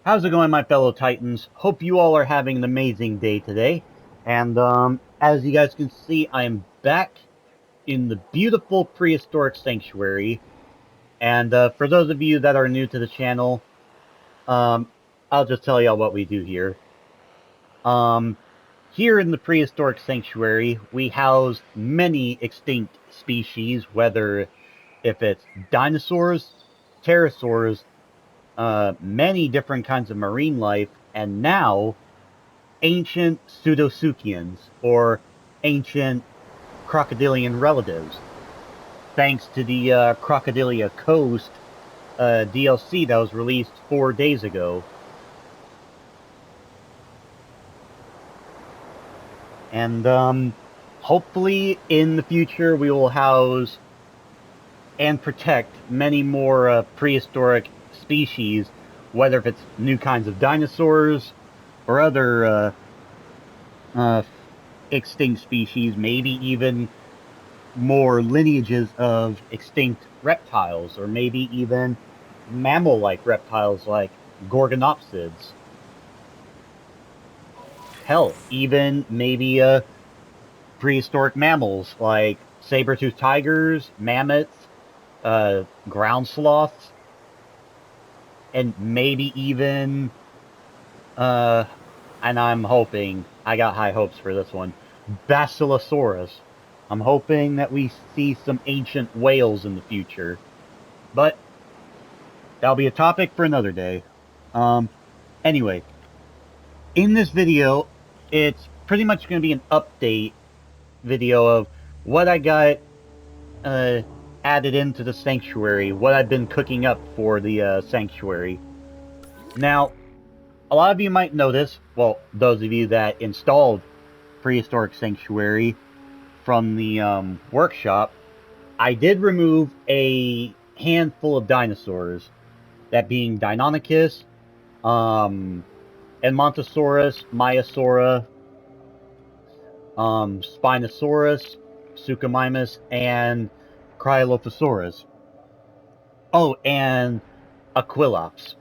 How's it going, my fellow Titans? Hope you all are having an amazing day today. And, as you guys can see, I am back in the beautiful Prehistoric Sanctuary. And, for those of you that are new to the channel, um, I'll just tell y'all what we do here. Um, Here in the Prehistoric Sanctuary, we house many extinct species, whether if it's dinosaurs, pterosaurs, many different kinds of marine life, and now ancient pseudosuchians, or ancient crocodilian relatives, thanks to the Crocodilia Coast DLC that was released 4 days ago. And hopefully in the future we will house and protect many more prehistoric species, whether if it's new kinds of dinosaurs or other uh, extinct species, maybe even more lineages of extinct reptiles, or maybe even mammal-like reptiles like gorgonopsids. Hell, even maybe prehistoric mammals like saber-toothed tigers, mammoths, ground sloths, and maybe even, uh, and I'm hoping, I got high hopes for this one, Basilosaurus. I'm hoping that we see some ancient whales in the future. But that'll be a topic for another day. Um, anyway, in this video, it's pretty much going to be an update video of what I got uh, added into the sanctuary, what I've been cooking up for the sanctuary. Now, a lot of you might notice, well, those of you that installed Prehistoric Sanctuary from the workshop, I did remove a handful of dinosaurs, that being Deinonychus, Edmontosaurus, Maiasaura, Spinosaurus, Suchomimus, and Cryolophosaurus. Oh, and Aquilops.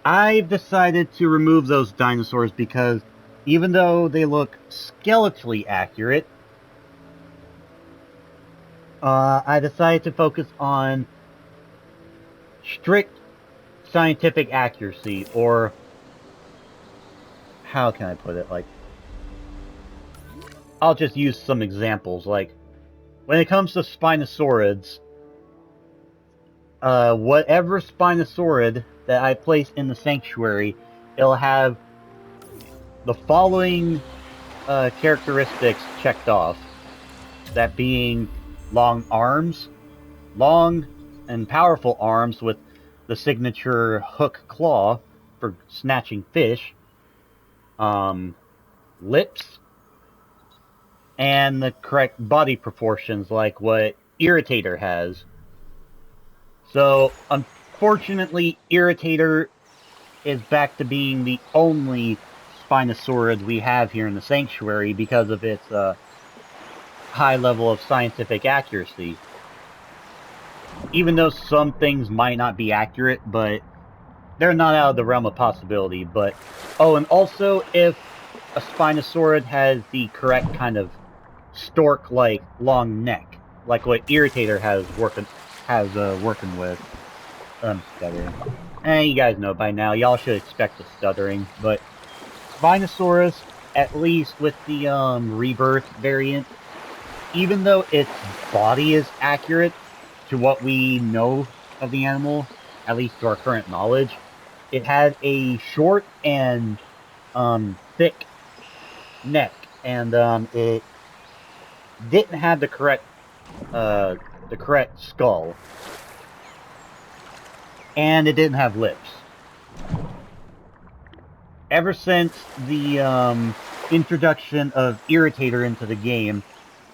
I've decided to remove those dinosaurs because even though they look skeletally accurate, I decided to focus on strict scientific accuracy, or how can I put it? Like, I'll just use some examples. Like, when it comes to Spinosaurids, whatever Spinosaurid that I place in the sanctuary, it'll have the following characteristics checked off. That being long arms, long and powerful arms with the signature hook claw for snatching fish, lips, and the correct body proportions like what Irritator has. So, unfortunately, Irritator is back to being the only Spinosaurid we have here in the Sanctuary because of its high level of scientific accuracy. Even though some things might not be accurate, but they're not out of the realm of possibility. But, oh, and also, if a Spinosaurid has the correct kind of stork-like long neck, like what Irritator has working with. Stuttering. You guys know by now. Y'all should expect the stuttering. But Spinosaurus, at least with the rebirth variant, even though its body is accurate to what we know of the animal, at least to our current knowledge, it had a short and thick neck, and it didn't have the correct skull, and it didn't have lips. Ever since the introduction of Irritator into the game,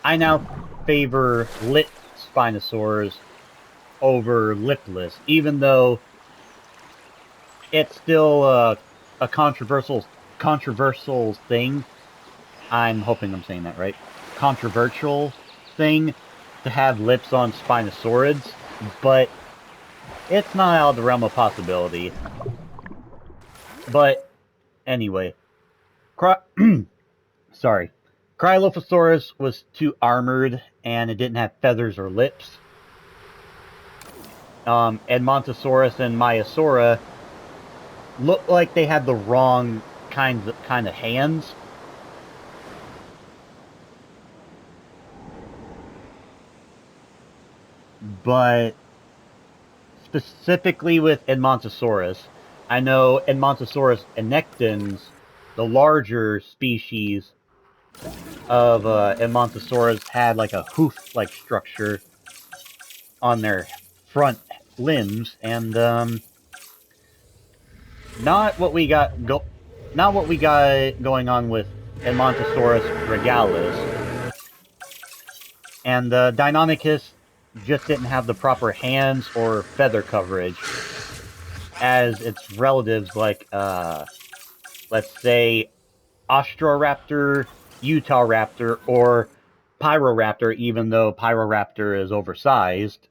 I now favor lipped Spinosaurs over lipless, even though it's still a controversial thing. I'm hoping I'm saying that right. Controversial thing to have lips on Spinosaurids, but it's not out of the realm of possibility. But anyway, sorry. Cryolophosaurus was too armored and it didn't have feathers or lips. Edmontosaurus and Maiasaura looked like they had the wrong kind of hands. But specifically with Edmontosaurus, I know Edmontosaurus annectens, the larger species of Edmontosaurus, had like a hoof-like structure on their front limbs, and not what we got going on with Edmontosaurus regalis. And Deinonychus just didn't have the proper hands or feather coverage as its relatives, like let's say Austroraptor, Utahraptor, or Pyroraptor, even though Pyroraptor is oversized.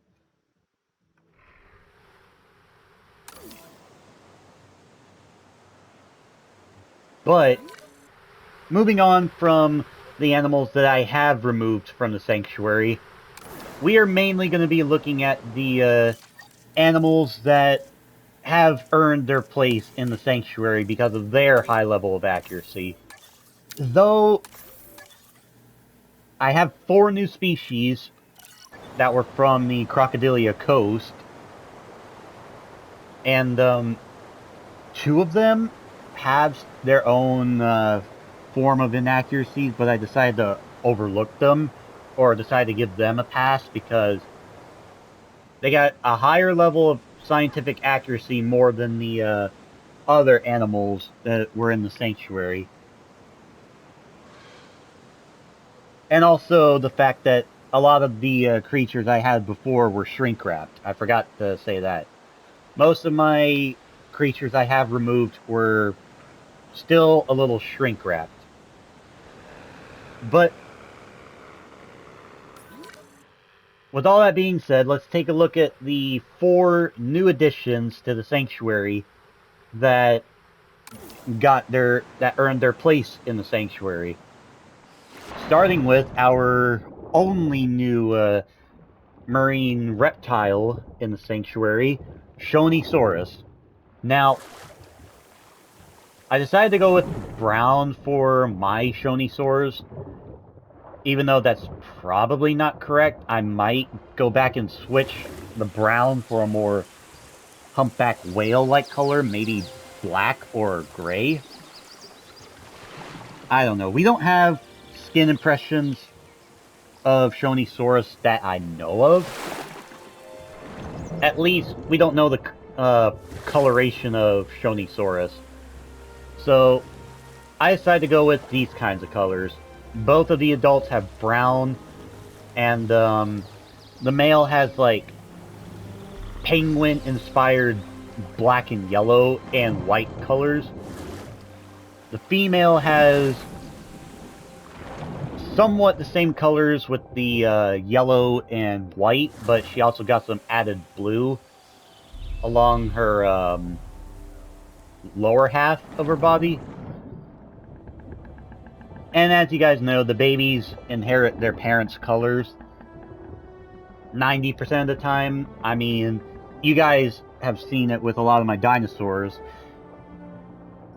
But moving on from the animals that I have removed from the sanctuary, we are mainly going to be looking at the animals that have earned their place in the sanctuary because of their high level of accuracy. Though I have 4 new species that were from the Crocodilia coast, and 2 of them have their own form of inaccuracies, but I decided to overlook them, or decided to give them a pass because they got a higher level of scientific accuracy more than the other animals that were in the sanctuary. And also the fact that a lot of the creatures I had before were shrink-wrapped. I forgot to say that. Most of my creatures I have removed were still a little shrink-wrapped. But with all that being said, let's take a look at the 4 new additions to the sanctuary that earned their place in the sanctuary. Starting with our only new marine reptile in the sanctuary, Shonisaurus. Now, I decided to go with brown for my Shonisaurus, even though that's probably not correct. I might go back and switch the brown for a more humpback whale-like color, maybe black or gray. I don't know. We don't have skin impressions of Shonisaurus that I know of. At least, we don't know the coloration of Shonisaurus. So, I decided to go with these kinds of colors. Both of the adults have brown, and the male has like penguin-inspired black and yellow and white colors. The female has somewhat the same colors with the yellow and white, but she also got some added blue along her lower half of her body. And as you guys know, the babies inherit their parents' colors 90% of the time. I mean, you guys have seen it with a lot of my dinosaurs.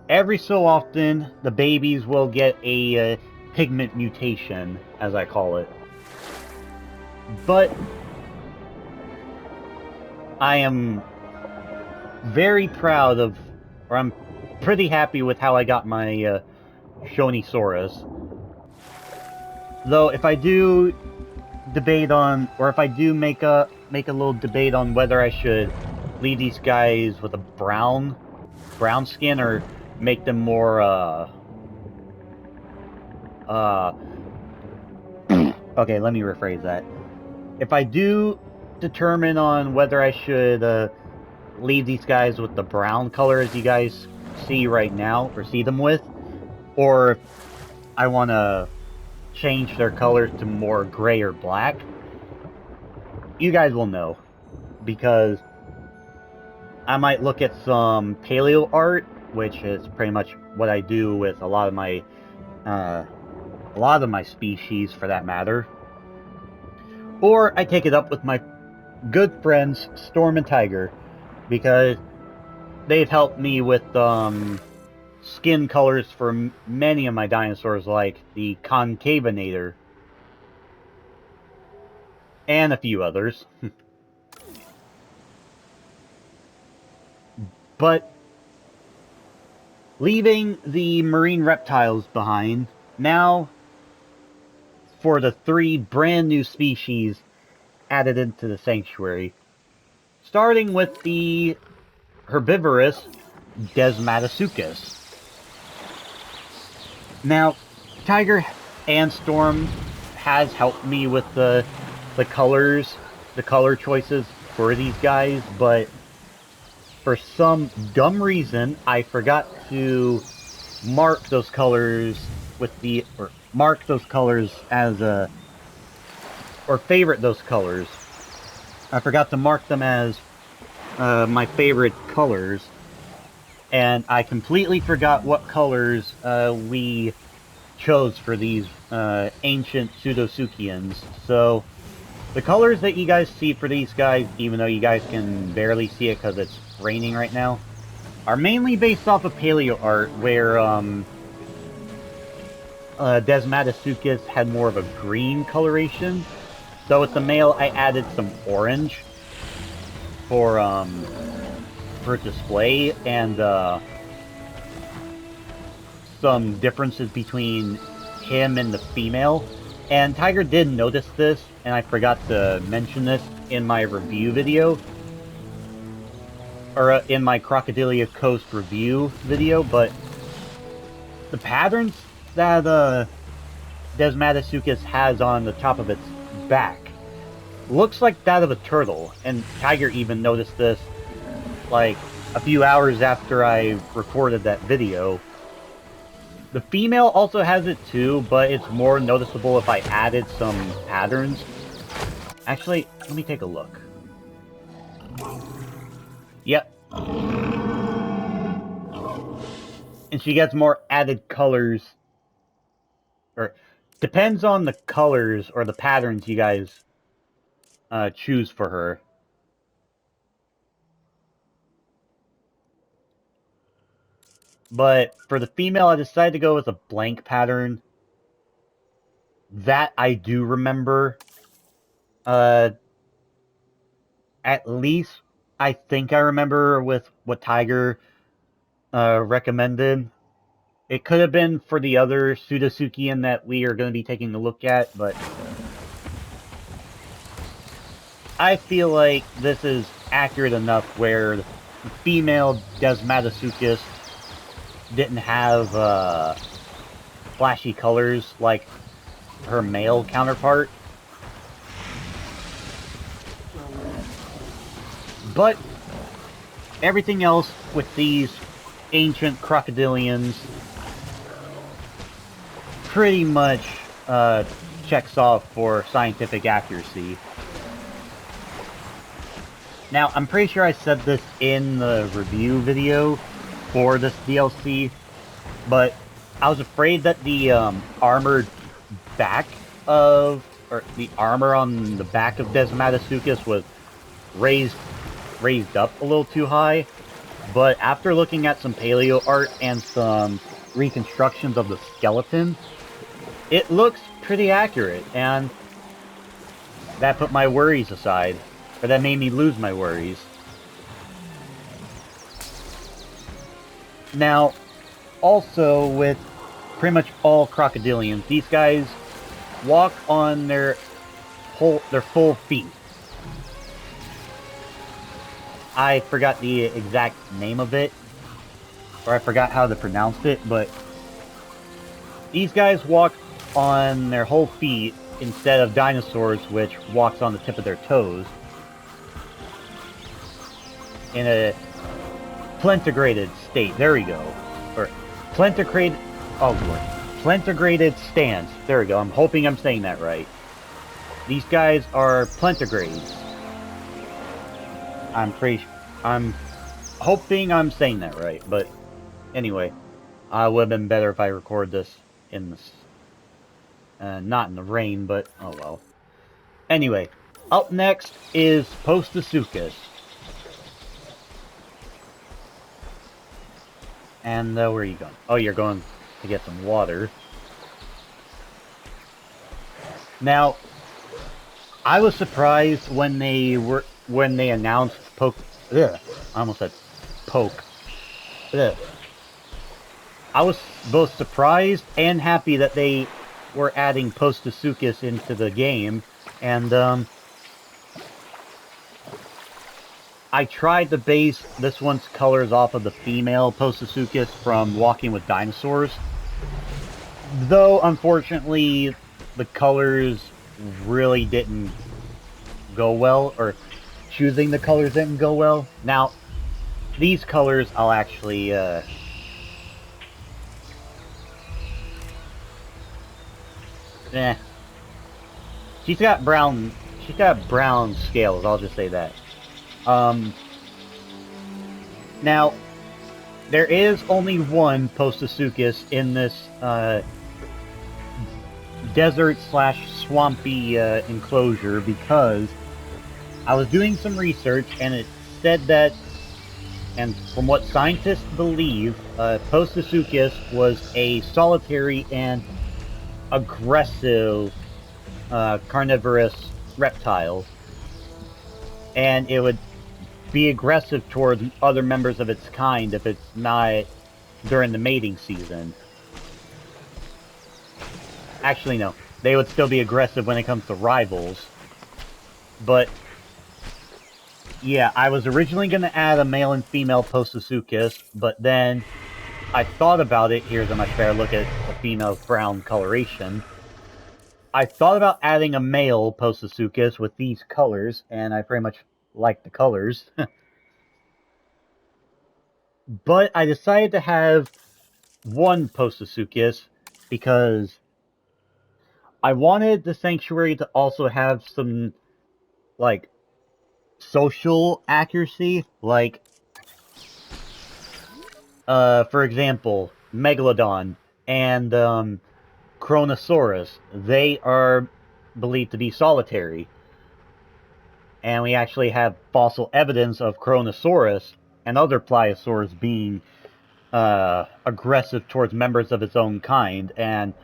Every so often, the babies will get a pigment mutation, as I call it. But I am very proud of, or I'm pretty happy with how I got my Shonisaurus. Though, if I do debate on, or if I do make a little debate on whether I should leave these guys with a brown skin or make them more okay, let me rephrase that. If I do determine on whether I should leave these guys with the brown color as you guys see right now, or see them with, or if I want to change their colors to more gray or black, you guys will know, because I might look at some paleo art which is pretty much what I do with a lot of my species, for that matter. Or I take it up with my good friends Storm and Tiger, because they've helped me with skin colors for many of my dinosaurs, like the Concavinator and a few others. But leaving the marine reptiles behind, now for the 3 brand new species added into the sanctuary. Starting with the herbivorous Desmatasuchus. Now, Tiger and Storm has helped me with the colors, the color choices for these guys, but for some dumb reason, I forgot to mark those colors with the, or mark those colors as a, or favorite those colors. I forgot to mark them as my favorite colors, and I completely forgot what colors we chose for these ancient Pseudosuchians. So the colors that you guys see for these guys, even though you guys can barely see it because it's raining right now, are mainly based off of paleo art, where Desmatasuchus had more of a green coloration. So with the male, I added some orange for display, and some differences between him and the female. And Tiger did notice this, and I forgot to mention this in my review video, or in my Crocodilia Coast review video, but the patterns that Desmatasuchus has on the top of its back looks like that of a turtle, and Tiger even noticed this like a few hours after I recorded that video. The female also has it too, but it's more noticeable if I added some patterns. Actually, let me take a look. Yep. And she gets more added colors, or depends on the colors or the patterns you guys choose for her. But for the female, I decided to go with a blank pattern. That I do remember. At least I think I remember with what Tiger recommended. It could have been for the other Pseudosuchian that we are going to be taking a look at, but I feel like this is accurate enough where the female Desmatasuchus didn't have flashy colors like her male counterpart. But everything else with these ancient crocodilians pretty much checks off for scientific accuracy. Now, I'm pretty sure I said this in the review video for this DLC, but I was afraid that the armored back of, or the armor on the back of Desmatasuchus was raised up a little too high, but after looking at some paleo art and some reconstructions of the skeleton, it looks pretty accurate, and that put my worries aside, or that made me lose my worries. Now, also with pretty much all crocodilians, these guys walk on their full feet. I forgot the exact name of it, or I forgot how to pronounce it, but these guys walk on their whole feet instead of dinosaurs, which walks on the tip of their toes, in a plantigrated state. There we go. Or plantigrated, oh boy, plantigrated stance. There we go. I'm hoping I'm saying that right. These guys are plantigrades. I'm hoping I'm saying that right, but Anyway, I would have been better if I record this in the not in the rain, but oh well. Anyway, up next is Postasuchus. And where are you going? Oh, you're going to get some water. Now, I was surprised when they announced Poke. Ugh, I almost said Poke. Ugh. I was both surprised and happy that they were adding Postasuchus into the game, and I tried to base this one's colors off of the female Postasuchus from Walking with Dinosaurs. Though, unfortunately, the colors really didn't go well, or choosing the colors didn't go well. Now, these colors I'll actually, She's got brown scales, I'll just say that. Now, there is only one Postasuchus in this, desert/swampy, enclosure, because I was doing some research and it said that, and from what scientists believe, Postasuchus was a solitary and aggressive carnivorous reptile, and it would be aggressive towards other members of its kind if it's not during the mating season. Actually, no. They would still be aggressive when it comes to rivals. But, yeah, I was originally going to add a male and female Postasuchus, but then I thought about it. Here's a much better look at the female's brown coloration. I thought about adding a male Postasuchus with these colors, and I pretty much like the colors. But I decided to have one Postasuchus because I wanted the sanctuary to also have some, like, social accuracy. Like, for example, Megalodon and Kronosaurus. They are believed to be solitary. And we actually have fossil evidence of Kronosaurus and other pliosaurs being aggressive towards members of its own kind and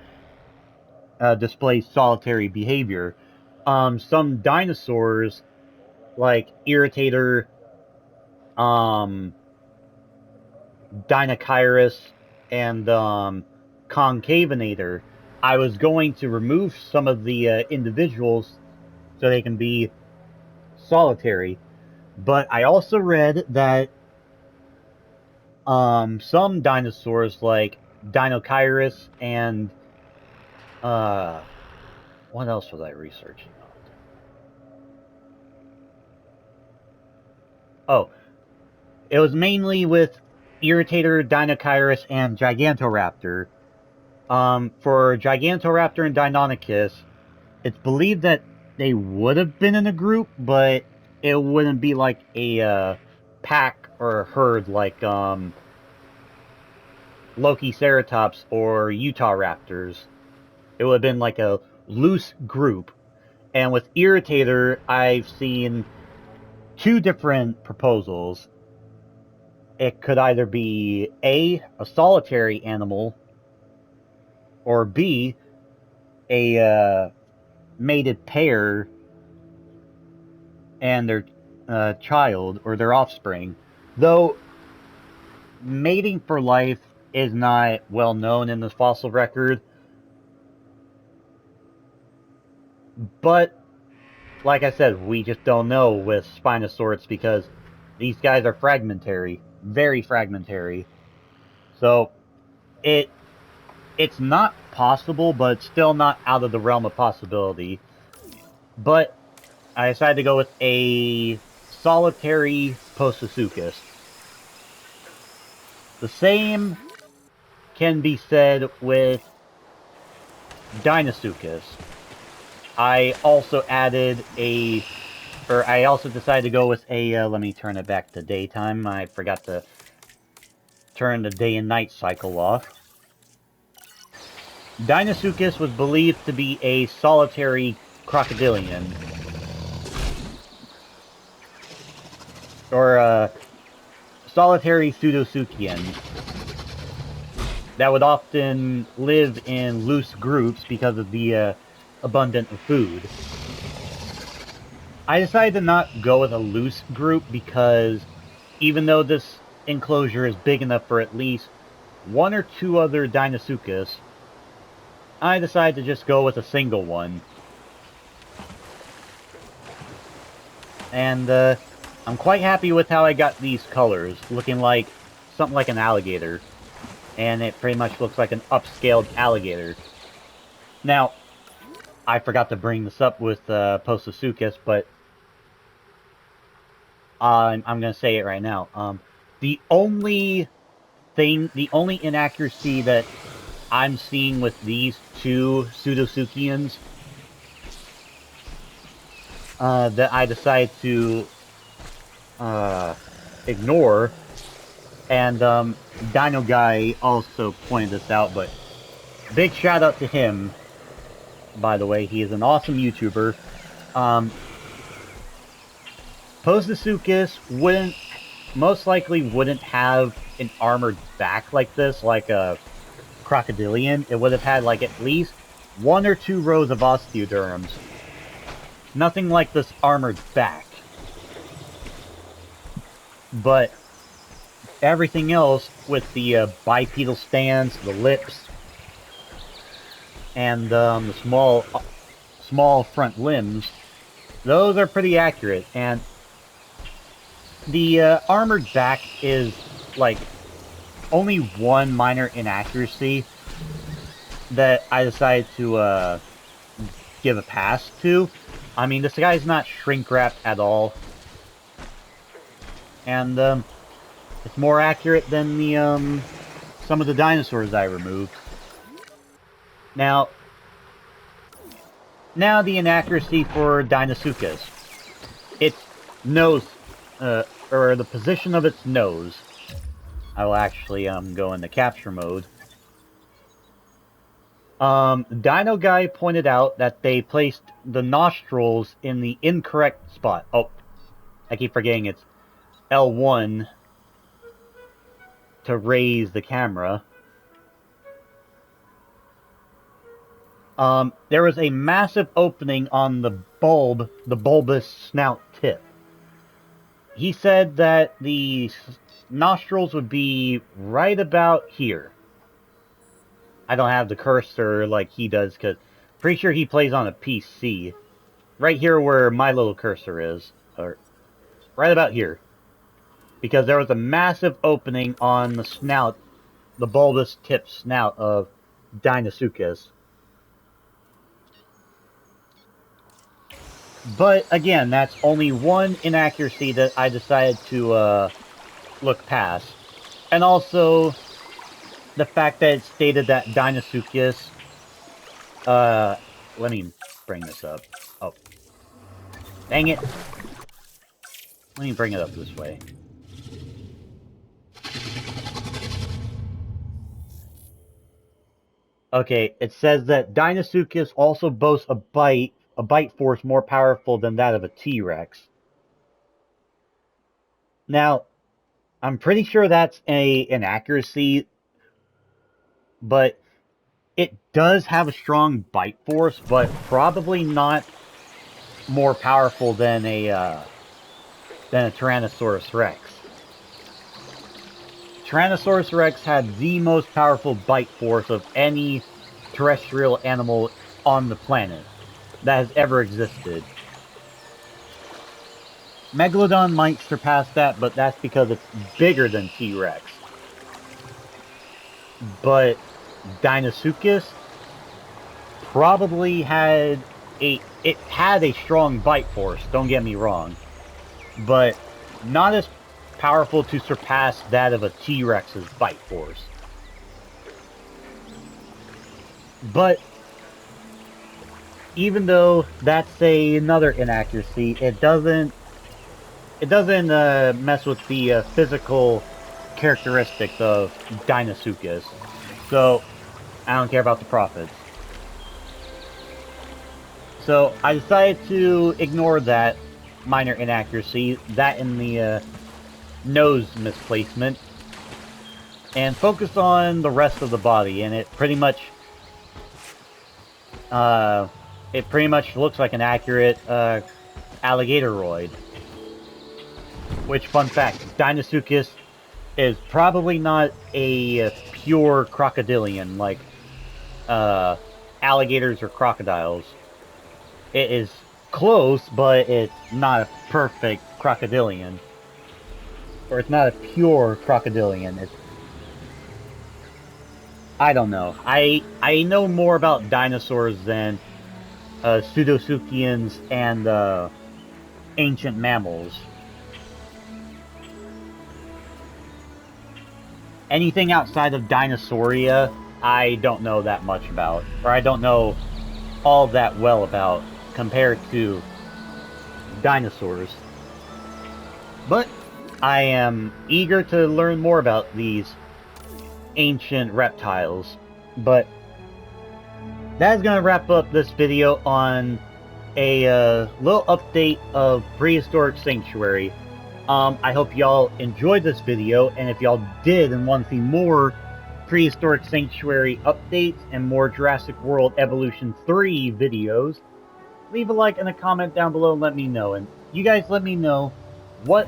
displays solitary behavior. Some dinosaurs, like Irritator, Dinochirus, and Concavinator, I was going to remove some of the individuals so they can be solitary. But I also read that some dinosaurs, like Dinochirus and what else was I researching on? Oh, it was mainly with Irritator, Dinochirus, and Gigantoraptor. For Gigantoraptor and Deinonychus, it's believed that they would have been in a group, but it wouldn't be like a pack or a herd like Lokiceratops or Utah Raptors. It would have been like a loose group. And with Irritator, I've seen two different proposals. It could either be A, a solitary animal, or B, a mated pair and their child or their offspring. Though mating for life is not well known in the fossil record, but like I said, we just don't know with Spinosaurus because these guys are fragmentary, very fragmentary. So it's not possible, but it's still not out of the realm of possibility. But I decided to go with a solitary Postasuchus. The same can be said with Deinosuchus. I also decided to go with a, let me turn it back to daytime. I forgot to turn the day and night cycle off. Deinosuchus was believed to be a solitary crocodilian. Or a solitary pseudosuchian that would often live in loose groups because of the abundance of food. I decided to not go with a loose group because even though this enclosure is big enough for at least one or two other Deinosuchus, I decided to just go with a single one. And I'm quite happy with how I got these colors, looking like something like an alligator. And it pretty much looks like an upscaled alligator. Now, I forgot to bring this up with Postosuchus, but I'm going to say it right now. The only inaccuracy that I'm seeing with these two Pseudosuchians that I decided to ignore, and Dino Guy also pointed this out, but big shout out to him, by the way. He is an awesome YouTuber. Postosuchus most likely wouldn't have an armored back like this, like a crocodilian. It would have had like at least one or two rows of osteoderms. Nothing like this armored back. But everything else with the bipedal stance, the lips, and the small front limbs, those are pretty accurate. And the armored back is like only one minor inaccuracy that I decided to give a pass to. I mean, this guy's not shrink wrapped at all, and it's more accurate than the some of the dinosaurs I removed. Now the inaccuracy for Deinosuchus. Its nose, or the position of its nose. I will actually go into capture mode. Dino Guy pointed out that they placed the nostrils in the incorrect spot. Oh, I keep forgetting it's L1 to raise the camera. There was a massive opening on the bulbous snout tip. He said that the nostrils would be right about here. I don't have the cursor like he does, because pretty sure he plays on a PC. Right here where my little cursor is. Or right about here. Because there was a massive opening on the snout, the bulbous tip snout of Deinosuchus. But again, that's only one inaccuracy that I decided to look past. And also the fact that it stated that Deinosuchus, let me bring this up. Oh. Dang it. Let me bring it up this way. Okay, it says that Deinosuchus also boasts a bite force more powerful than that of a T-Rex. Now, I'm pretty sure that's an inaccuracy, but it does have a strong bite force, but probably not more powerful than a Tyrannosaurus Rex. Tyrannosaurus Rex had the most powerful bite force of any terrestrial animal on the planet that has ever existed. Megalodon might surpass that, but that's because it's bigger than T-Rex. But Deinosuchus probably had a strong bite force, don't get me wrong, but not as powerful to surpass that of a T-Rex's bite force. But even though that's another inaccuracy, it doesn't mess with the physical characteristics of Deinosuchus. So, I don't care about the profits. So, I decided to ignore that minor inaccuracy, that in the nose misplacement, and focus on the rest of the body, and it pretty much looks like an accurate alligatoroid. Which, fun fact, Deinosuchus is probably not a pure crocodilian like alligators or crocodiles. It is close, but it's not a perfect crocodilian. Or it's not a pure crocodilian. I don't know. I know more about dinosaurs than pseudosuchians and ancient mammals. Anything outside of Dinosauria, I don't know that much about, or I don't know all that well about compared to dinosaurs. But I am eager to learn more about these ancient reptiles. But that is going to wrap up this video on a little update of Prehistoric Sanctuary. I hope y'all enjoyed this video, and if y'all did and want to see more Prehistoric Sanctuary updates and more Jurassic World Evolution 3 videos, leave a like and a comment down below and let me know. And you guys let me know what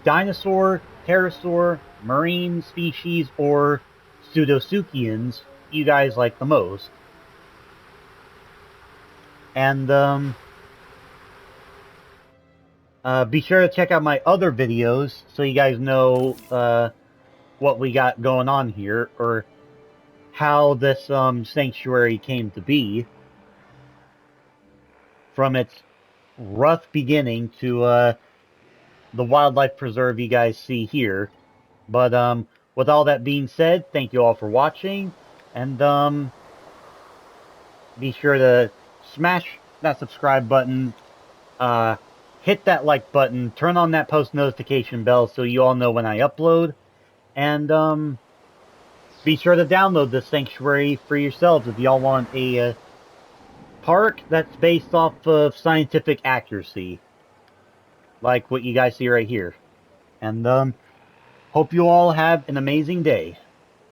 dinosaur, pterosaur, marine species, or pseudosuchians you guys like the most. And, be sure to check out my other videos so you guys know what we got going on here, or how this sanctuary came to be, from its rough beginning to the wildlife preserve you guys see here. But with all that being said, thank you all for watching, and be sure to smash that subscribe button, hit that like button, turn on that post notification bell so you all know when I upload, and be sure to download this sanctuary for yourselves if y'all want a park that's based off of scientific accuracy, like what you guys see right here. And hope you all have an amazing day.